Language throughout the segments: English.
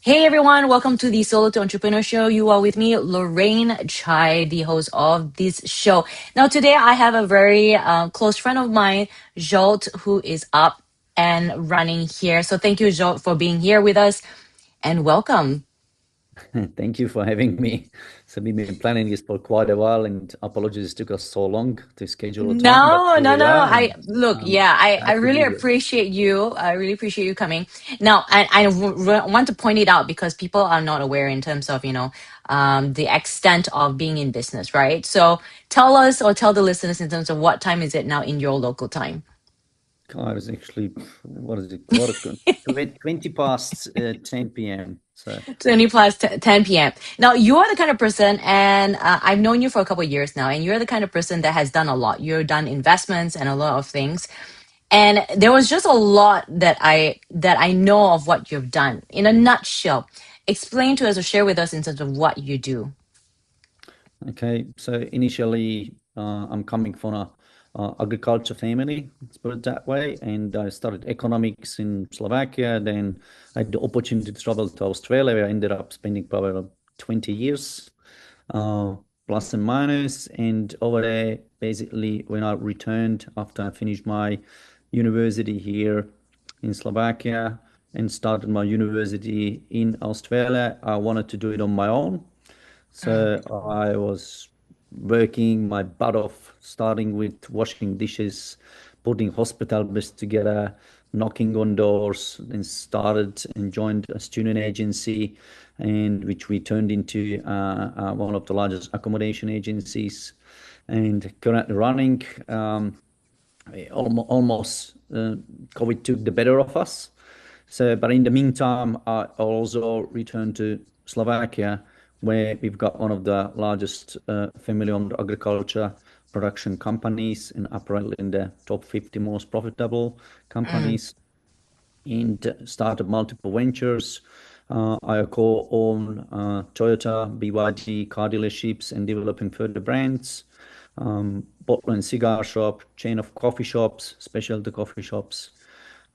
Hey everyone, welcome to the Solo to Entrepreneur Show. You are with me, Lorraine Chai, the host of this show. Now, today I have a very close friend of mine, Zsolt, who is up and running here. So, thank you, Zsolt, for being here with us and welcome. Thank you for having me. So we've been planning this for quite a while, and apologies it took us so long to schedule a time, but No, here no, we no. are, I and look, I'm yeah, I glad to really be here. appreciate you. I really appreciate you coming. Now, I want to point it out because people are not aware in terms of, the extent of being in business, right? So tell us or tell the listeners in terms of what time is it now in your local time? God, it's actually, what is it? Quarter, 20 past 10 p.m. So 20 plus 10 p.m. Now, you are the kind of person, and I've known you for a couple of years now, and you're the kind of person that has done a lot. You've done investments and a lot of things. And there was just a lot that I know of what you've done. In a nutshell, explain to us or share with us in terms of what you do. okay, so initially, I'm coming from a agriculture family, let's put it that way, and I started economics in Slovakia. Then I had the opportunity to travel to Australia, where I ended up spending probably 20 years, uh, plus and minus. And over there, basically, when I returned after I finished my university here in Slovakia and started my university in Australia, I wanted to do it on my own. Mm. So I was working my butt off, starting with washing dishes, putting hospital bills together, knocking on doors, and started and joined a student agency, and which we turned into one of the largest accommodation agencies, and currently running. Almost COVID took the better of us. So, but in the meantime, I also returned to Slovakia, where we've got one of the largest family-owned agriculture production companies and apparently in the top 50 most profitable Mm. companies, and started multiple ventures. I co-own Toyota, BYD car dealerships and developing further brands. Bottle and cigar shop, chain of coffee shops, specialty coffee shops.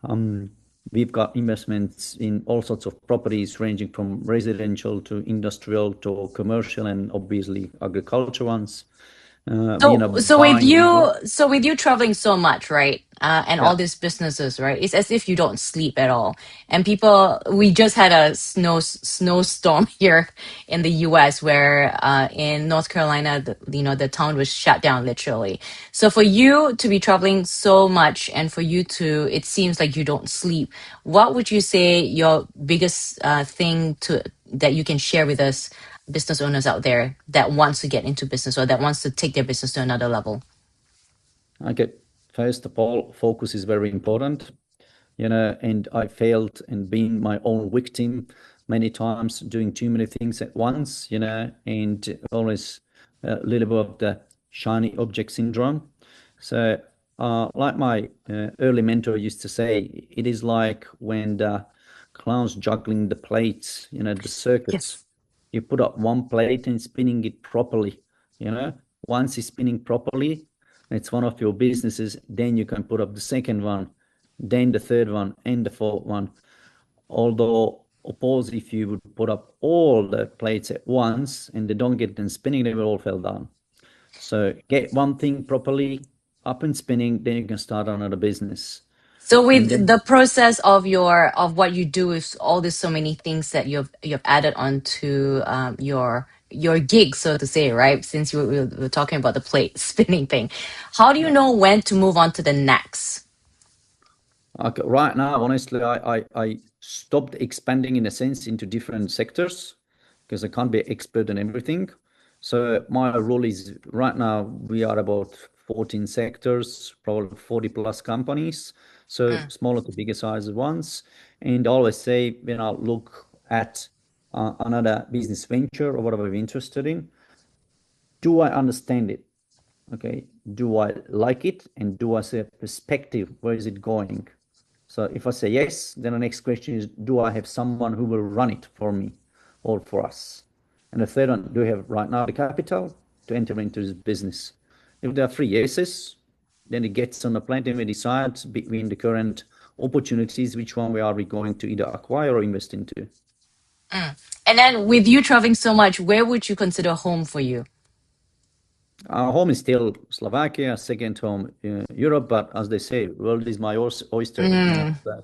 Um, we've got investments in all sorts of properties, ranging from residential to industrial to commercial and obviously agriculture ones. We end So, up so with buying you, more. so with you traveling so much, right? And all Yeah. these businesses, right? It's as if you don't sleep at all. And people, we just had a snowstorm here in the U.S. where, in North Carolina, the town was shut down literally. So for you to be traveling so much, and for you to, it seems like you don't sleep. What would you say your biggest thing to that you can share with us? Business owners out there that wants to get into business or that wants to take their business to another level? Okay. First of all, focus is very important, and I failed and been my own victim many times, doing too many things at once, and always a little bit of the shiny object syndrome. So, like my early mentor used to say, it is like when the clown's juggling the plates, the circuits. Yes. You put up one plate and spinning it properly, you know. Once it's spinning properly, it's one of your businesses, then you can put up the second one, then the third one, and the fourth one. Although, oppose if you would put up all the plates at once and they don't get them spinning, they will all fall down. So get one thing properly up and spinning, then you can start another business. So And with then, the process of what you do with all these so many things that you've added onto your gig, so to say, right? Since we were talking about the plate spinning thing, how do you yeah. know when to move on to the next? Okay, right now, honestly, I stopped expanding in a sense into different sectors because I can't be expert in everything. So my role is right now we are about 14 sectors, probably 40 plus companies. So Mm. smaller to bigger size ones. And I always say when I look at another business venture or whatever we're interested in, do I understand it? Okay. Do I like it? And do I see a perspective? Where is it going? So if I say yes, then the next question is, do I have someone who will run it for me or for us? And the third one, do we have right now the capital to enter into this business? If there are three yeses, then it gets on the plate and we decide between the current opportunities, which one we are we going to either acquire or invest into. Mm. And then with you traveling so much, where would you consider home for you? Our home is still Slovakia, second home Europe, but as they say, world is my oyster, you know. Mm.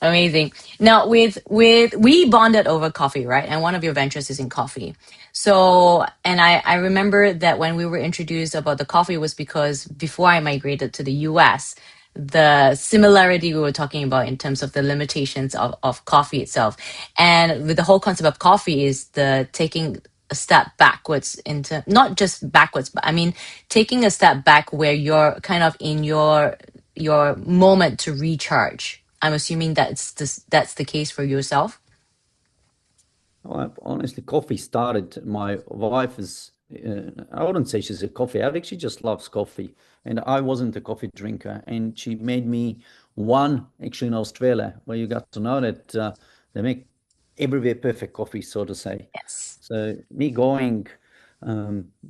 Amazing. Now with we bonded over coffee, right? And one of your ventures is in coffee. So, and I remember that when we were introduced about the coffee was because before I migrated to the US, the similarity we were talking about in terms of the limitations of coffee itself. And with the whole concept of coffee is the taking a step backwards into not just backwards, but I mean taking a step back where you're kind of in your moment to recharge. I'm assuming that's the case for yourself. Honestly, coffee started. My wife is, I wouldn't say she's a coffee addict. She just loves coffee. And I wasn't a coffee drinker. And she made me one, actually in Australia, where you got to know that they make everywhere perfect coffee, so to say. Yes. So me going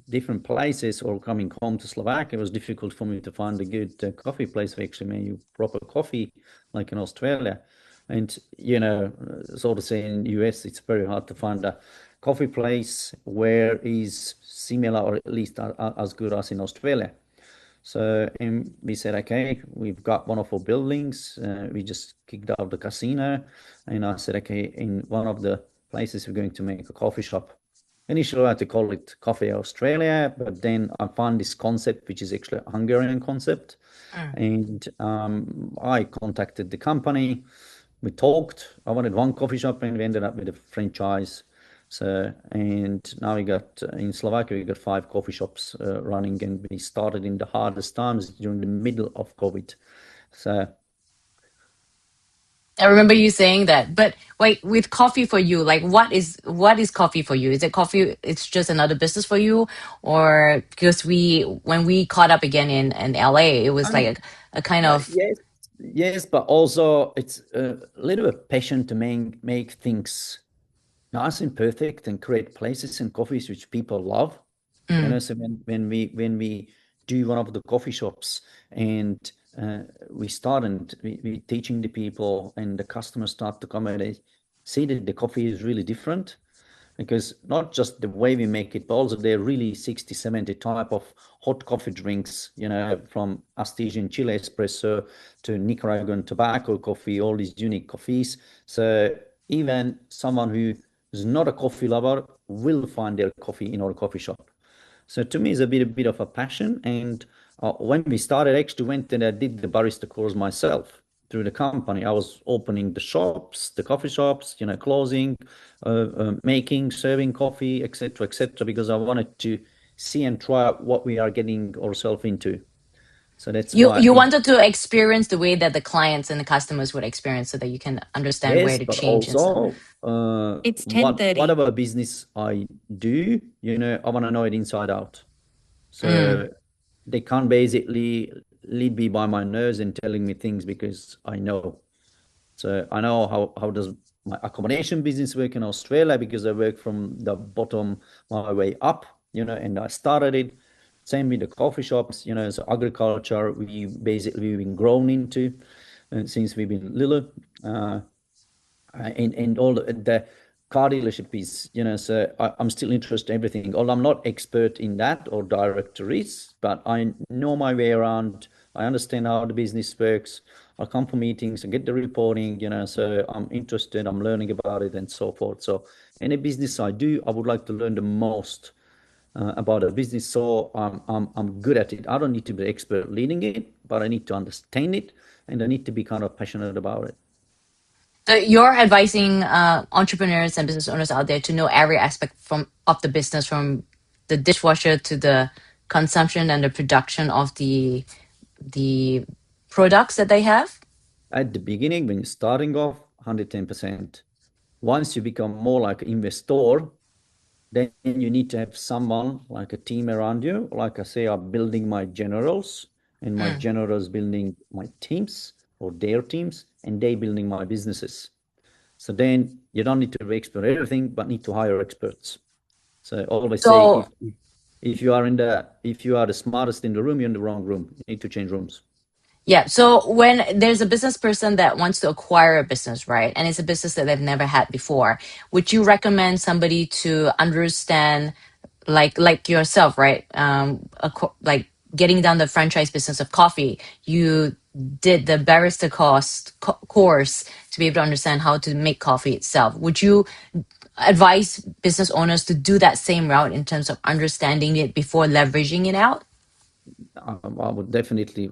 different places or coming home to Slovakia, it was difficult for me to find a good coffee place who actually made you proper coffee, like in Australia. And you know, so to say in US, it's very hard to find a coffee place where is similar or at least as good as in Australia. So we said, okay, we've got one of our buildings. We just kicked out the casino, and I said, okay, in one of the places we're going to make a coffee shop. Initially, I had to call it Coffee Australia, but then I found this concept, which is actually a Hungarian concept, Mm. and I contacted the company. We talked. I wanted one coffee shop, and we ended up with a franchise. So, and now we got in Slovakia, we got 5 coffee shops running, and we started in the hardest times during the middle of COVID. So, I remember you saying that. But wait, with coffee for you, like what is coffee for you? Is it coffee? It's just another business for you, or because we when we caught up again in LA, it was um, like a kind of yes, yes, but also it's a little bit passion to make things nice and perfect and create places and coffees which people love. You mm, know, so when we do one of the coffee shops and we start and we teaching the people and the customers start to come and they see that the coffee is really different because not just the way we make it, but also there are really 60, 70 type of hot coffee drinks, you know, from Astesian Chile espresso to Nicaraguan tobacco coffee, all these unique coffees. So even someone who is not a coffee lover will find their coffee in our coffee shop. So to me, it's a bit of a passion. And when we started, I actually went and I did the barista course myself through the company. I was opening the shops, the coffee shops, you know, closing, making, serving coffee, etc., because I wanted to see and try out what we are getting ourselves into. So that's you why you it, wanted to experience the way that the clients and the customers would experience, so that you can understand where yes, to but change and stuff. also It's 10:30. whatever business I do, you know, I want to know it inside out. Mm. So they can't basically lead me by my nose and telling me things because I know. So I know how does my accommodation business work in Australia because I work from the bottom my way up, you know, and I started it. Same with the coffee shops, you know, so agriculture we've been grown into since we've been little. Uh, and all the car dealership is, you know, so I'm still interested in everything. Although I'm not expert in that or directories, but I know my way around. I understand how the business works. I come for meetings and get the reporting, you know, so I'm interested, I'm learning about it and so forth. So any business I do, I would like to learn the most about a business. So I'm good at it. I don't need to be the expert leading it, but I need to understand it and I need to be kind of passionate about it. So you're advising entrepreneurs and business owners out there to know every aspect from of the business, from the dishwasher to the consumption and the production of the products that they have. At the beginning, when you're starting off, 110%. Once you become more like an investor, then you need to have someone like a team around you. Like I say, I'm building my generals, and my Mm. generals building my teams or their teams, and they building my businesses. So then you don't need to be expert at everything, but need to hire experts. So I always say So if you are the smartest in the room, you're in the wrong room. You need to change rooms. Yeah. So when there's a business person that wants to acquire a business, right? And it's a business that they've never had before, would you recommend somebody to understand like yourself, right? Like getting down the franchise business of coffee, you did the barista course to be able to understand how to make coffee itself. Would you advise business owners to do that same route in terms of understanding it before leveraging it out? I would definitely,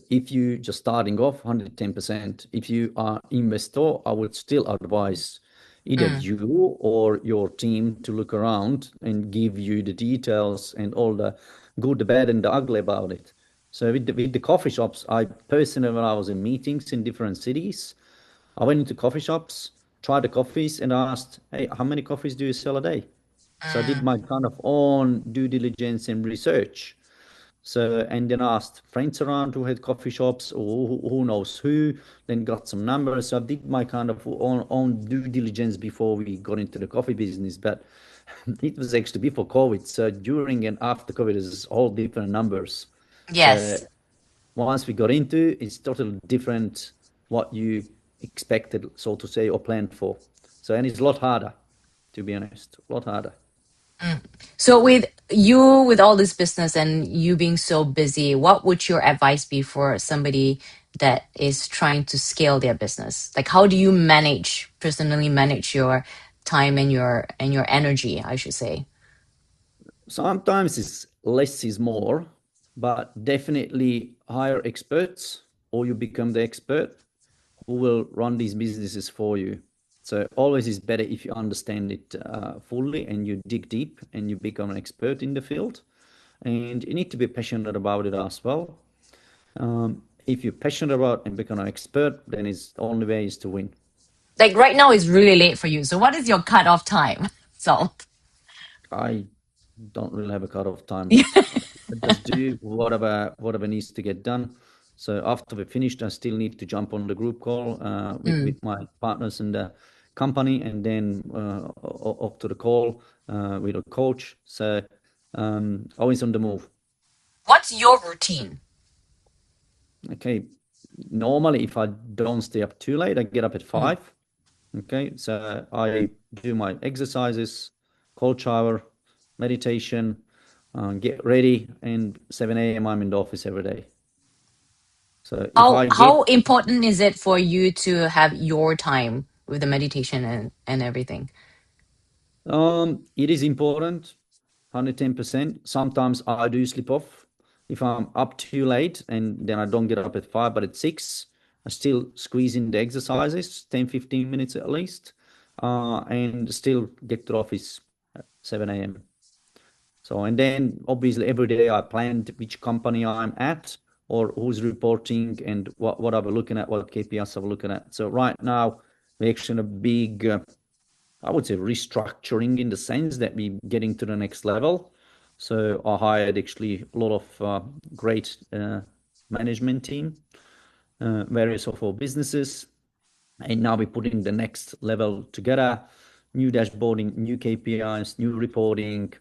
if you just starting off, 110%. If you are investor, I would still advise either you or your team to look around and give you the details and all the good, the bad, and the ugly about it. So with the coffee shops, I personally, when I was in meetings in different cities, I went into coffee shops, tried the coffees, and asked, "Hey, how many coffees do you sell a day?" So I did my kind of own due diligence and research. So, and then asked friends around who had coffee shops or who knows who, then got some numbers. So I did my kind of own due diligence before we got into the coffee business. But it was actually before COVID. So during and after COVID is all different numbers. So Yes. once we got into, it's totally different what you expected, so to say, or planned for. So, and it's a lot harder, to be honest, a lot harder. So with all this business and you being so busy, what would your advice be for somebody that is trying to scale their business? Like how do you personally manage your time and your energy, I should say? Sometimes it's less is more, but definitely hire experts or you become the expert who will run these businesses for you. So always is better if you understand it fully and you dig deep and you become an expert in the field. And you need to be passionate about it as well. If you're passionate about and become an expert, then it's the only way is to win. Like right now is really late for you. So what is your cutoff time? Salt. I don't really have a cut-off time. I just do whatever needs to get done. So after we're finished, I still need to jump on the group call with my partners in the company, and then up to the call with a coach. So always on the move. What's your routine? Okay. Normally, if I don't stay up too late, I get up at 5. Okay. So I do my exercises, cold shower, meditation, get ready, and 7 a.m. I'm in the office every day. So if I get, How important is it for you to have your time with the meditation and everything? it is important, 110%. Sometimes I do slip off. If I'm up too late and then I don't get up at 5, but at 6, I still squeeze in the exercises, 10, 15 minutes at least, and still get to the office at 7 a.m. So, and then obviously every day I planned which company I'm at or who's reporting and what are we looking at, what KPIs are we looking at. So right now we're actually in a big, I would say restructuring in the sense that we're getting to the next level. So I hired actually a lot of great management team, various of our businesses, and now we're putting the next level together, new dashboarding, new KPIs, new reporting,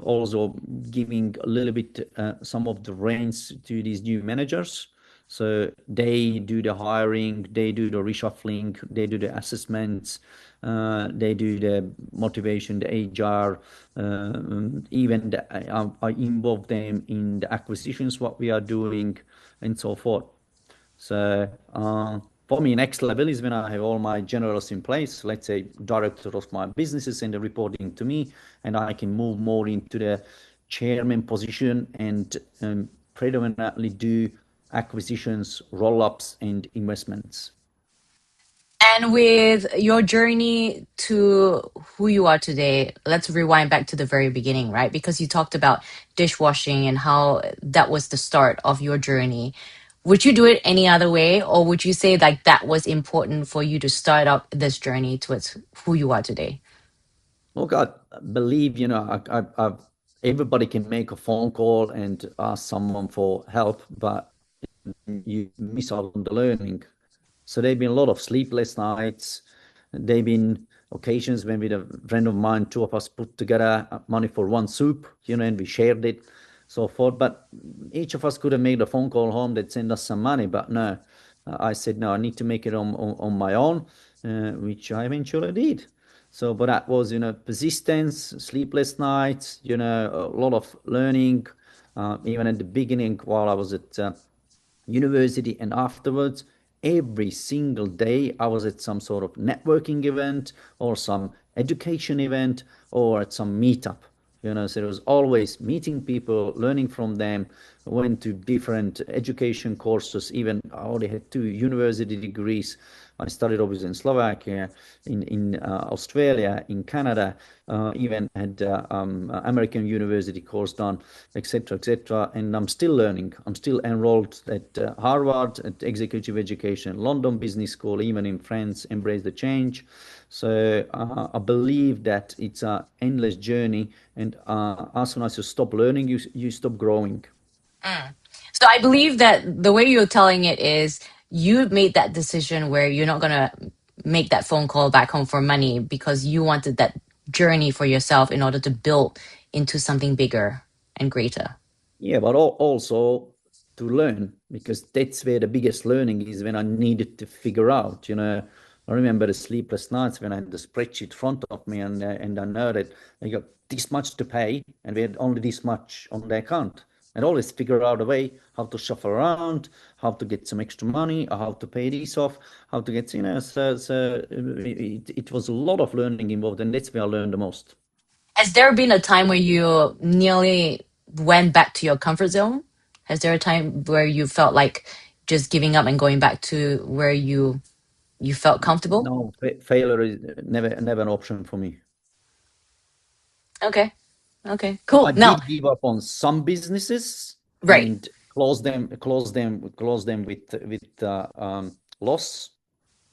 also giving a little bit some of the reins to these new managers. So they do the hiring, they do the reshuffling, they do the assessments, they do the motivation, the HR, even I involve them in the acquisitions, what we are doing, and so forth. So for me, next level is when I have all my generals in place, let's say director of my businesses and they're reporting to me, and I can move more into the chairman position and predominantly do acquisitions, roll-ups, and investments. And with your journey to who you are today, let's rewind back to the very beginning, right? Because you talked about dishwashing and how that was the start of your journey. Would you do it any other way, or would you say like that was important for you to start up this journey towards who you are today? Look, I believe, everybody can make a phone call and ask someone for help, but you miss out on the learning. So there've been a lot of sleepless nights. There've been occasions when with a friend of mine, two of us put together money for one soup, and we shared it. so forth. But each of us could have made a phone call home that send us some money. But no, I said, no, I need to make it on my own, which I eventually did. So, but that was, persistence, sleepless nights, a lot of learning, even at the beginning while I was at university and afterwards. Every single day I was at some sort of networking event or some education event or at some meetup. So it was always meeting people, learning from them. Went to different education courses. Even I already had 2 university degrees. I studied obviously in Slovakia, in Australia, in Canada, even had American university course done, etc., etc. And I'm still learning. I'm still enrolled at Harvard, at executive education, London Business School, even in France, Embrace the Change. So I believe that it's an endless journey, and as soon as you stop learning, you stop growing. So I believe that the way you're telling it is you made that decision where you're not going to make that phone call back home for money because you wanted that journey for yourself in order to build into something bigger and greater. Yeah, but also to learn, because that's where the biggest learning is, when I needed to figure out, I remember the sleepless nights when I had the spreadsheet in front of me, and I know that I got this much to pay and we had only this much on the account. And always figure out a way how to shuffle around, how to get some extra money, or how to pay this off, how to get, so it was a lot of learning involved, and that's where I learned the most. Has there been a time where you nearly went back to your comfort zone? Has there a time where you felt like just giving up and going back to where you felt comfortable? No, failure is never an option for me. Okay, cool. I Now, did give up on some businesses, right. and close them with loss.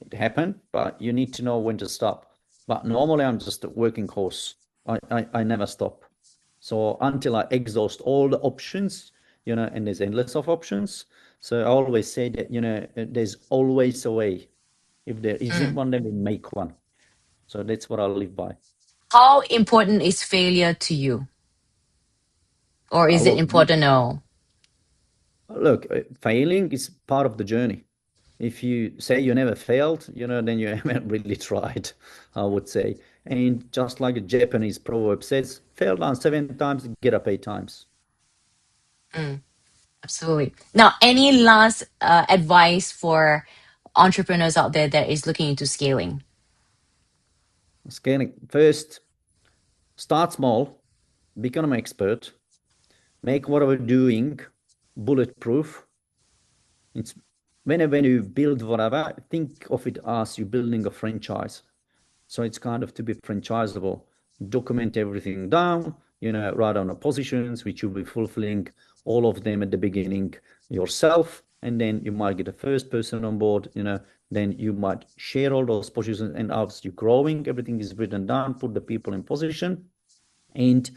It happened, but you need to know when to stop. But normally I'm just a working horse. I never stop. So until I exhaust all the options, and there's endless of options. So I always say that, there's always a way. If there isn't one, then we make one. So that's what I live by. How important is failure to you? Or is it important? No. Look, failing is part of the journey. If you say you never failed, then you haven't really tried, I would say. And just like a Japanese proverb says, fail down 7 times, get up 8 times. Absolutely. Now, any last advice for entrepreneurs out there that is looking into scaling? Scaling, first, start small, become an expert, make what we're doing bulletproof. It's whenever you build whatever, think of it as you're building a franchise. So it's kind of to be franchisable. Document everything down, write down the positions, which you'll be fulfilling all of them at the beginning yourself. And then you might get a first person on board, then you might share all those positions. And as you're growing, everything is written down, put the people in position. And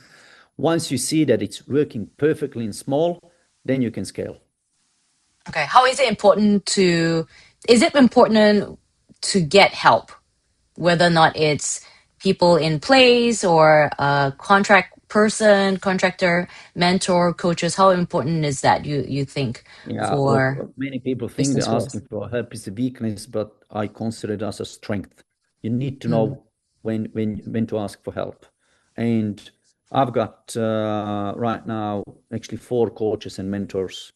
once you see that it's working perfectly in small, then you can scale. Okay. How is it important to get help? Whether or not it's people in place or a contractor, mentor, coaches, how important is that you think? Yeah, for look, many people think that asking for help is a weakness, but I consider it as a strength. You need to know when to ask for help. And I've got right now actually 4 coaches and mentors.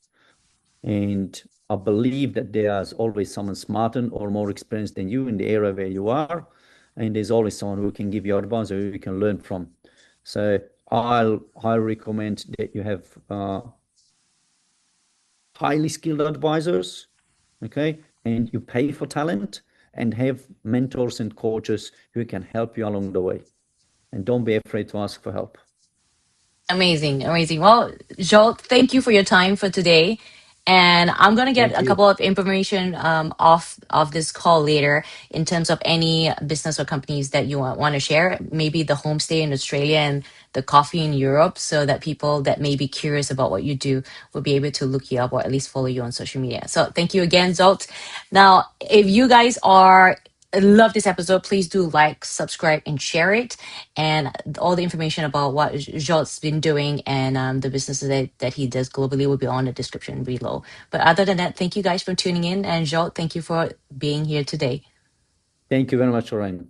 And I believe that there's always someone smarter or more experienced than you in the area where you are. And there's always someone who can give you advice or you can learn from. So I'll recommend that you have highly skilled advisors, okay, and you pay for talent, and have mentors and coaches who can help you along the way. And don't be afraid to ask for help. Amazing. Well, Zsolt, thank you for your time for today. And I'm going to get a couple of information off this call later in terms of any business or companies that you want to share, maybe the homestay in Australia and the coffee in Europe, so that people that may be curious about what you do will be able to look you up or at least follow you on social media. So thank you again, Zsolt. Now, if you guys are love this episode, please do like, subscribe, and share it. And all the information about what Zsolt's been doing and the businesses that he does globally will be on the description below. But other than that, thank you guys for tuning in. And Zsolt, thank you for being here today. Thank you very much, Lorraine.